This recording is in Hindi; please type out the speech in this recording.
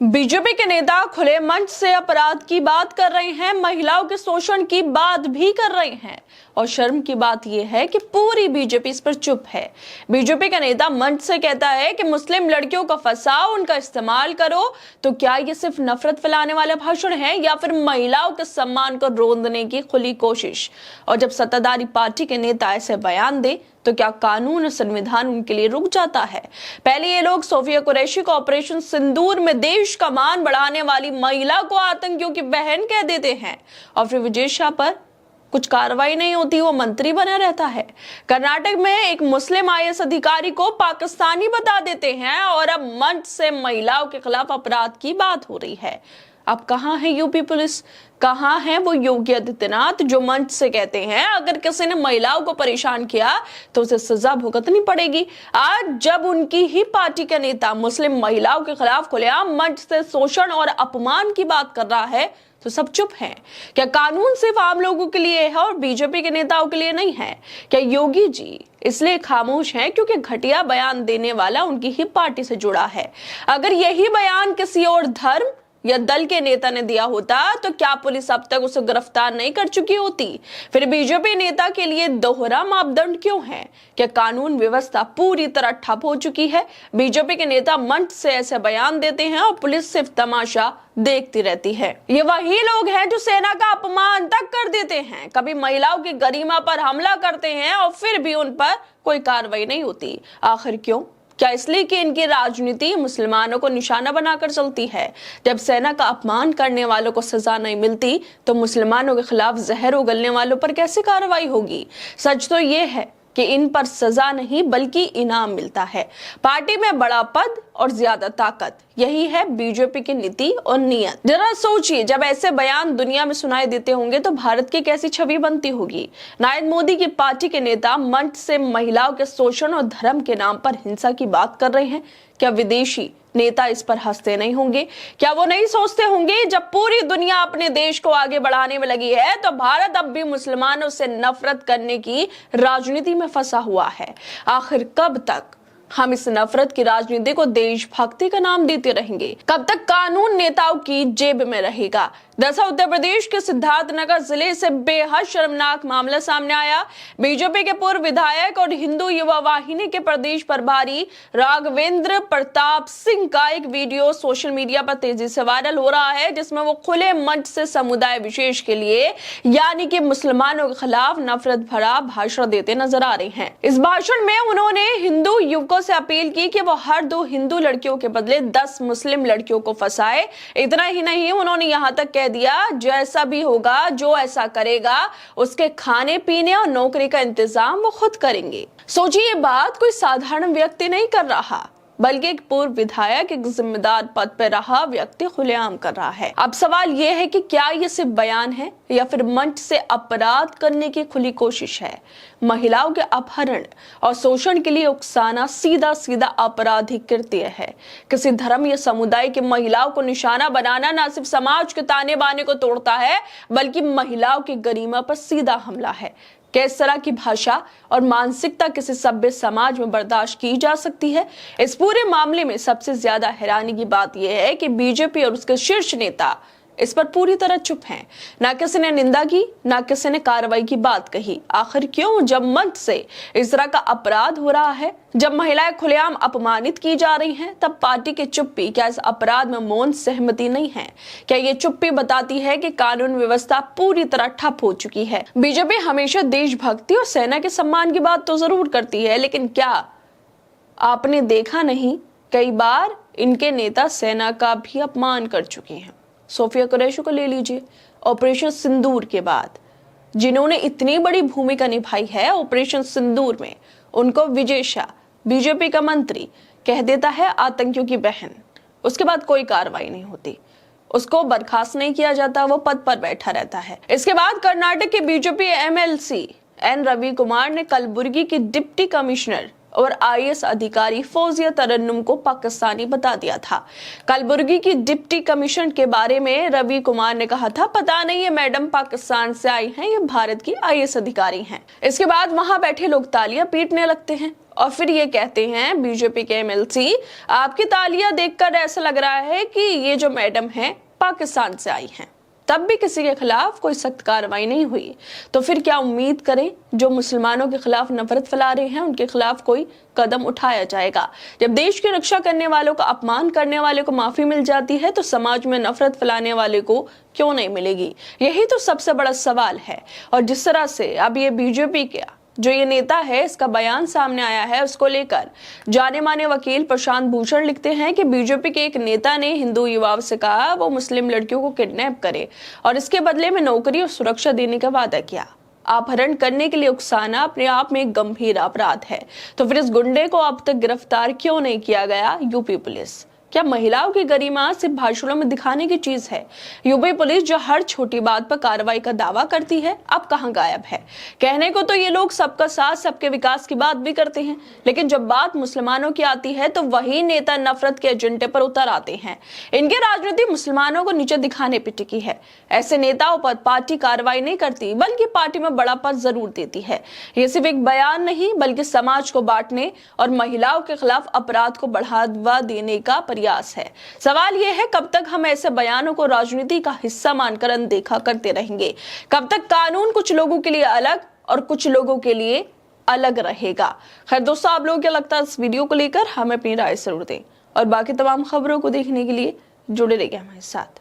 बीजेपी के नेता खुले मंच से अपराध की बात कर रहे हैं, महिलाओं के शोषण की बात भी कर रहे हैं और शर्म की बात यह है कि पूरी बीजेपी इस पर चुप है। बीजेपी का नेता मंच से कहता है कि मुस्लिम लड़कियों को फंसाओ, उनका इस्तेमाल करो। तो क्या ये सिर्फ नफरत फैलाने वाले भाषण है या फिर महिलाओं के सम्मान को रोंदने की खुली कोशिश? और जब सत्ताधारी पार्टी के नेता ऐसे बयान दे तो क्या कानून और संविधान उनके लिए रुक जाता है? पहले ये लोग सोफिया कुरैशी को ऑपरेशन सिंदूर में देश का मान बढ़ाने वाली महिला को आतंकियों की बहन कह देते हैं और फिर विजय शाह पर कुछ कार्रवाई नहीं होती, वो मंत्री बना रहता है। कर्नाटक में एक मुस्लिम आईएएस अधिकारी को पाकिस्तानी बता देते हैं और अब मंच से महिलाओं के खिलाफ अपराध की बात हो रही है। अब कहां है यूपी पुलिस? कहां है वो योगी आदित्यनाथ जो मंच से कहते हैं अगर किसी ने महिलाओं को परेशान किया तो उसे सजा भुगतनी पड़ेगी? आज जब उनकी ही पार्टी का नेता मुस्लिम महिलाओं के खिलाफ खुलेआम मंच से शोषण और अपमान की बात कर रहा है तो सब चुप हैं। क्या कानून सिर्फ आम लोगों के लिए है और बीजेपी के नेताओं के लिए नहीं है? क्या योगी जी इसलिए खामोश हैं क्योंकि घटिया बयान देने वाला उनकी ही पार्टी से जुड़ा है? अगर यही बयान किसी और धर्म या दल के नेता ने दिया होता तो क्या पुलिस अब तक उसे गिरफ्तार नहीं कर चुकी होती? फिर बीजेपी नेता के लिए दोहरा मापदंड क्यों है? क्या कानून व्यवस्था पूरी तरह ठप हो चुकी है? बीजेपी के नेता मंच से ऐसे बयान देते हैं और पुलिस सिर्फ तमाशा देखती रहती है। ये वही लोग हैं जो सेना का अपमान तक कर देते हैं, कभी महिलाओं की गरिमा पर हमला करते हैं और फिर भी उन पर कोई कार्रवाई नहीं होती। आखिर क्यों? क्या इसलिए कि इनकी राजनीति मुसलमानों को निशाना बनाकर चलती है? जब सेना का अपमान करने वालों को सजा नहीं मिलती तो मुसलमानों के खिलाफ जहर उगलने वालों पर कैसे कार्रवाई होगी? सच तो ये है कि इन पर सजा नहीं बल्कि इनाम मिलता है। पार्टी में बड़ा पद और ज्यादा ताकत, यही है बीजेपी की नीति और नियत। जरा सोचिए, जब ऐसे बयान दुनिया में सुनाई देते होंगे तो भारत की कैसी छवि बनती होगी? नरेंद्र मोदी की पार्टी के नेता मंच से महिलाओं के शोषण और धर्म के नाम पर हिंसा की बात कर रहे हैं। क्या विदेशी नेता इस पर हंसते नहीं होंगे? क्या वो नहीं सोचते होंगे जब पूरी दुनिया अपने देश को आगे बढ़ाने में लगी है तो भारत अब भी मुसलमानों से नफरत करने की राजनीति में फंसा हुआ है? आखिर कब तक हम इस नफरत की राजनीति को देशभक्ति का नाम देते रहेंगे? कब तक कानून नेताओं की जेब में रहेगा? दरअसल उत्तर प्रदेश के सिद्धार्थनगर जिले से बेहद शर्मनाक मामला सामने आया। बीजेपी के पूर्व विधायक और हिंदू युवा वाहिनी के प्रदेश प्रभारी राघवेंद्र प्रताप सिंह का एक वीडियो सोशल मीडिया पर तेजी से वायरल हो रहा है, जिसमें वो खुले मंच से समुदाय विशेष के लिए यानी कि मुसलमानों के खिलाफ नफरत भरा भाषण देते नजर आ रहे हैं। इस भाषण में उन्होंने हिंदू युवकों से अपील की कि वो हर 2 हिंदू लड़कियों के बदले 10 मुस्लिम लड़कियों को फंसाए। इतना ही नहीं, उन्होंने यहाँ तक कह दिया जैसा भी होगा, जो ऐसा करेगा उसके खाने पीने और नौकरी का इंतजाम वो खुद करेंगे। सोचिए, ये बात कोई साधारण व्यक्ति नहीं कर रहा बल्कि एक पूर्व विधायक, एक जिम्मेदार पद पर रहा व्यक्ति खुलेआम कर रहा है। अब सवाल यह है कि क्या ये सिर्फ बयान है या फिर मंच से अपराध करने की खुली कोशिश है? महिलाओं के अपहरण और शोषण के लिए उकसाना सीधा सीधा आपराधिक कृत्य है। किसी धर्म या समुदाय की महिलाओं को निशाना बनाना न सिर्फ समाज के ताने बाने को तोड़ता है बल्कि महिलाओं की गरिमा पर सीधा हमला है। किस तरह की भाषा और मानसिकता किसी सभ्य समाज में बर्दाश्त की जा सकती है? इस पूरे मामले में सबसे ज्यादा हैरानी की बात यह है कि बीजेपी और उसके शीर्ष नेता इस पर पूरी तरह चुप हैं। ना किसी ने निंदा की, ना किसी ने कार्रवाई की बात कही। आखिर क्यों? जब मंच से इस तरह का अपराध हो रहा है, जब महिलाएं खुलेआम अपमानित की जा रही हैं, तब पार्टी की चुप्पी क्या इस अपराध में मौन सहमति नहीं है? क्या ये चुप्पी बताती है कि कानून व्यवस्था पूरी तरह ठप हो चुकी है? बीजेपी हमेशा देशभक्ति और सेना के सम्मान की बात तो जरूर करती है, लेकिन क्या आपने देखा नहीं कई बार इनके नेता सेना का भी अपमान कर चुके हैं? सोफिया कुरैशी को ले लीजिए। ऑपरेशन सिंदूर के बाद जिन्होंने इतनी बड़ी भूमिका निभाई है ऑपरेशन सिंदूर में, उनको विजय शाह, बीजेपी का मंत्री, कह देता है आतंकियों की बहन। उसके बाद कोई कार्रवाई नहीं होती, उसको बर्खास्त नहीं किया जाता, वो पद पर बैठा रहता है। इसके बाद कर्नाटक के BJP MLC N Ravi Kumar ने कलबुर्गी की डिप्टी कमिश्नर और आईएएस अधिकारी फौजिया तरन्नुम को पाकिस्तानी बता दिया था। कलबुर्गी की डिप्टी कमिश्नर के बारे में रवि कुमार ने कहा था, पता नहीं ये मैडम पाकिस्तान से आई हैं, ये भारत की आईएएस अधिकारी हैं। इसके बाद वहां बैठे लोग तालियां पीटने लगते हैं। और फिर ये कहते हैं बीजेपी के एमएलसी, आपकी तालियां देखकर ऐसा लग रहा है कि ये जो मैडम है पाकिस्तान से आई हैं। तब भी किसी के खिलाफ कोई सख्त कार्रवाई नहीं हुई, तो फिर क्या उम्मीद करें जो मुसलमानों के खिलाफ नफरत फैला रहे हैं उनके खिलाफ कोई कदम उठाया जाएगा। जब देश की रक्षा करने वालों का अपमान करने वाले को माफी मिल जाती है तो समाज में नफरत फैलाने वाले को क्यों नहीं मिलेगी, यही तो सबसे बड़ा सवाल है। और जिस तरह से अब ये बीजेपी के जो ये नेता है इसका बयान सामने आया है, उसको लेकर जाने माने वकील प्रशांत भूषण लिखते हैं कि बीजेपी के एक नेता ने हिंदू युवाओं से कहा वो मुस्लिम लड़कियों को किडनैप करे और इसके बदले में नौकरी और सुरक्षा देने का वादा किया। अपहरण करने के लिए उकसाना अपने आप में एक गंभीर अपराध है, तो फिर इस गुंडे को अब तक गिरफ्तार क्यों नहीं किया गया यूपी पुलिस? क्या महिलाओं की गरिमा सिर्फ भाषणों में दिखाने की चीज है? यूपी पुलिस जो हर छोटी बात पर कार्रवाई का दावा करती है अब कहां गायब है? कहने को तो ये लोग सबका साथ सबके विकास की बात भी करते हैं, लेकिन जब बात मुसलमानों की आती है तो वही नेता नफरत के एजेंडे पर उतर आते हैं। इनकी राजनीति मुसलमानों को नीचे दिखाने पर टिकी है। ऐसे नेताओं पर पार्टी कार्रवाई नहीं करती बल्कि पार्टी में बड़ा पद जरूर देती है। ये सिर्फ एक बयान नहीं बल्कि समाज को बांटने और महिलाओं के खिलाफ अपराध को बढ़ावा देने का प्रयास है। सवाल यह है कब तक हम ऐसे बयानों को राजनीति का हिस्सा मानकर अनदेखा करते रहेंगे? कब तक कानून कुछ लोगों के लिए अलग और कुछ लोगों के लिए अलग रहेगा? खैर दोस्तों, आप लोगों को क्या लगता है इस वीडियो को लेकर? हमें अपनी राय जरूर दें और बाकी तमाम खबरों को देखने के लिए जुड़े रहिए हमारे साथ।